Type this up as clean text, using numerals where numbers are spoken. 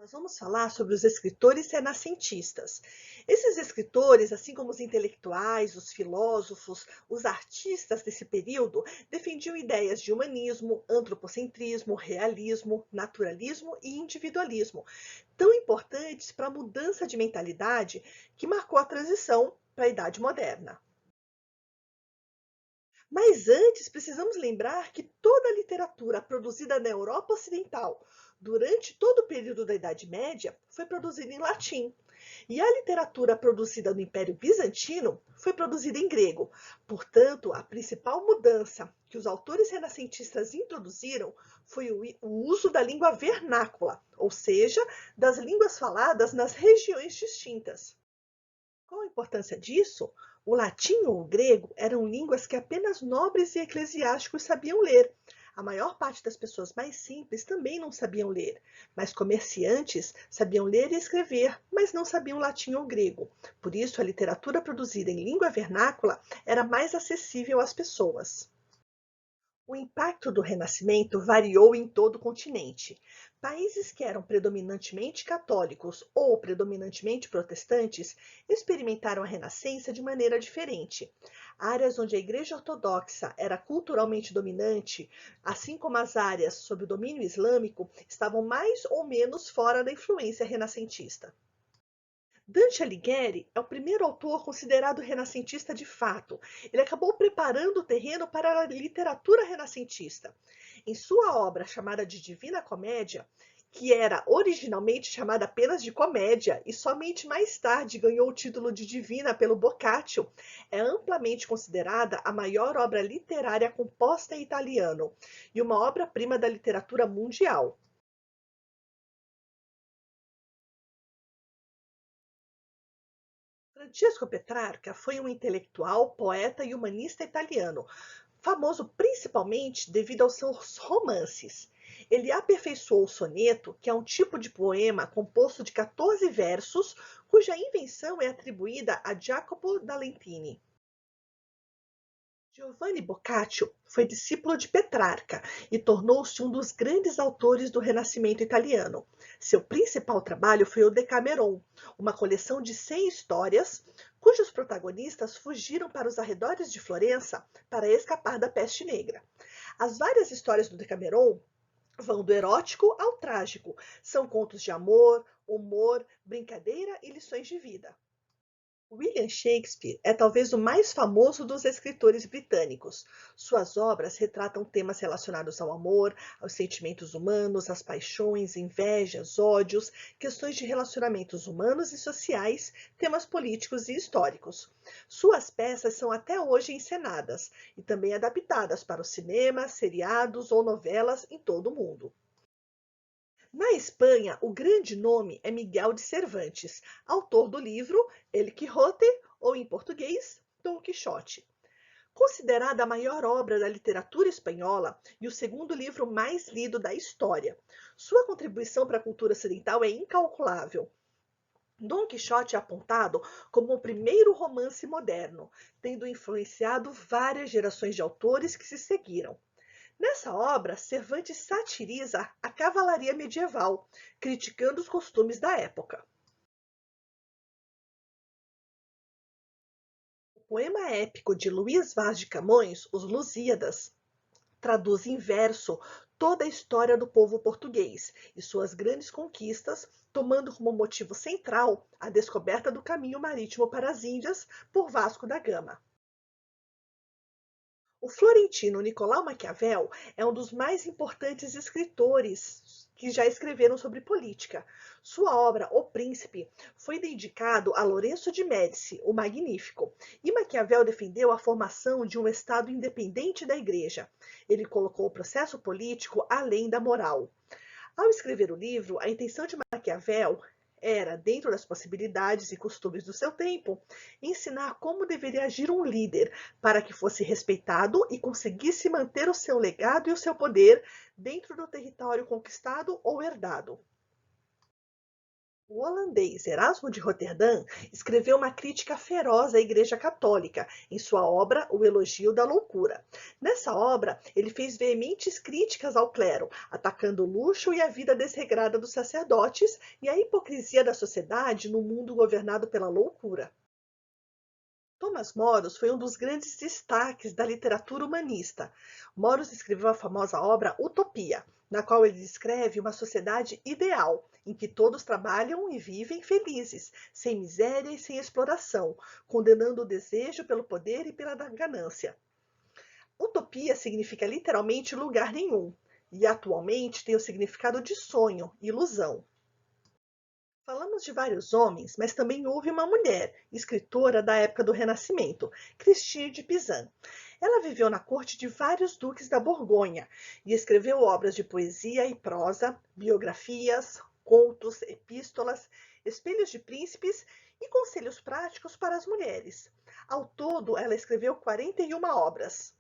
Nós vamos falar sobre os escritores renascentistas. Esses escritores, assim como os intelectuais, os filósofos, os artistas desse período, defendiam ideias de humanismo, antropocentrismo, realismo, naturalismo e individualismo, tão importantes para a mudança de mentalidade que marcou a transição para a Idade Moderna. Mas antes, precisamos lembrar que toda a literatura produzida na Europa Ocidental durante todo o período da Idade Média foi produzida em latim, e a literatura produzida no Império Bizantino foi produzida em grego. Portanto, a principal mudança que os autores renascentistas introduziram foi o uso da língua vernácula, ou seja, das línguas faladas nas regiões distintas. Qual a importância disso? O latim ou o grego eram línguas que apenas nobres e eclesiásticos sabiam ler. A maior parte das pessoas mais simples também não sabiam ler, mas comerciantes sabiam ler e escrever, mas não sabiam latim ou grego. Por isso, a literatura produzida em língua vernácula era mais acessível às pessoas. O impacto do Renascimento variou em todo o continente. Países que eram predominantemente católicos ou predominantemente protestantes experimentaram a Renascença de maneira diferente. Áreas onde a Igreja Ortodoxa era culturalmente dominante, assim como as áreas sob o domínio islâmico, estavam mais ou menos fora da influência renascentista. Dante Alighieri é o primeiro autor considerado renascentista de fato. Ele acabou preparando o terreno para a literatura renascentista. Em sua obra chamada de Divina Comédia, que era originalmente chamada apenas de Comédia e somente mais tarde ganhou o título de Divina pelo Boccaccio, é amplamente considerada a maior obra literária composta em italiano e uma obra-prima da literatura mundial. Francesco Petrarca foi um intelectual, poeta e humanista italiano, famoso principalmente devido aos seus romances. Ele aperfeiçoou o soneto, que é um tipo de poema composto de 14 versos, cuja invenção é atribuída a Jacopo da Lentini. Giovanni Boccaccio foi discípulo de Petrarca e tornou-se um dos grandes autores do Renascimento italiano. Seu principal trabalho foi o Decameron, uma coleção de 100 histórias, cujos protagonistas fugiram para os arredores de Florença para escapar da peste negra. As várias histórias do Decameron vão do erótico ao trágico. São contos de amor, humor, brincadeira e lições de vida. William Shakespeare é talvez o mais famoso dos escritores britânicos. Suas obras retratam temas relacionados ao amor, aos sentimentos humanos, às paixões, invejas, ódios, questões de relacionamentos humanos e sociais, temas políticos e históricos. Suas peças são até hoje encenadas e também adaptadas para o cinema, seriados ou novelas em todo o mundo. Na Espanha, o grande nome é Miguel de Cervantes, autor do livro El Quijote, ou em português, Dom Quixote. Considerada a maior obra da literatura espanhola e o segundo livro mais lido da história, sua contribuição para a cultura ocidental é incalculável. Dom Quixote é apontado como o primeiro romance moderno, tendo influenciado várias gerações de autores que se seguiram. Nessa obra, Cervantes satiriza a cavalaria medieval, criticando os costumes da época. O poema épico de Luís Vaz de Camões, Os Lusíadas, traduz em verso toda a história do povo português e suas grandes conquistas, tomando como motivo central a descoberta do caminho marítimo para as Índias por Vasco da Gama. O florentino Nicolau Maquiavel é um dos mais importantes escritores que já escreveram sobre política. Sua obra, O Príncipe, foi dedicado a Lourenço de Médici, o Magnífico, e Maquiavel defendeu a formação de um Estado independente da Igreja. Ele colocou o processo político além da moral. Ao escrever o livro, a intenção de Maquiavel era, dentro das possibilidades e costumes do seu tempo, ensinar como deveria agir um líder para que fosse respeitado e conseguisse manter o seu legado e o seu poder dentro do território conquistado ou herdado. O holandês Erasmo de Roterdã escreveu uma crítica feroz à Igreja Católica em sua obra O Elogio da Loucura. Nessa obra, ele fez veementes críticas ao clero, atacando o luxo e a vida desregrada dos sacerdotes e a hipocrisia da sociedade no mundo governado pela loucura. Thomas Moros foi um dos grandes destaques da literatura humanista. Moros escreveu a famosa obra Utopia, na qual ele descreve uma sociedade ideal, em que todos trabalham e vivem felizes, sem miséria e sem exploração, condenando o desejo pelo poder e pela ganância. Utopia significa literalmente lugar nenhum, e atualmente tem o significado de sonho, ilusão. Falamos de vários homens, mas também houve uma mulher, escritora da época do Renascimento, Christine de Pizan. Ela viveu na corte de vários duques da Borgonha e escreveu obras de poesia e prosa, biografias, contos, epístolas, espelhos de príncipes e conselhos práticos para as mulheres. Ao todo, ela escreveu 41 obras.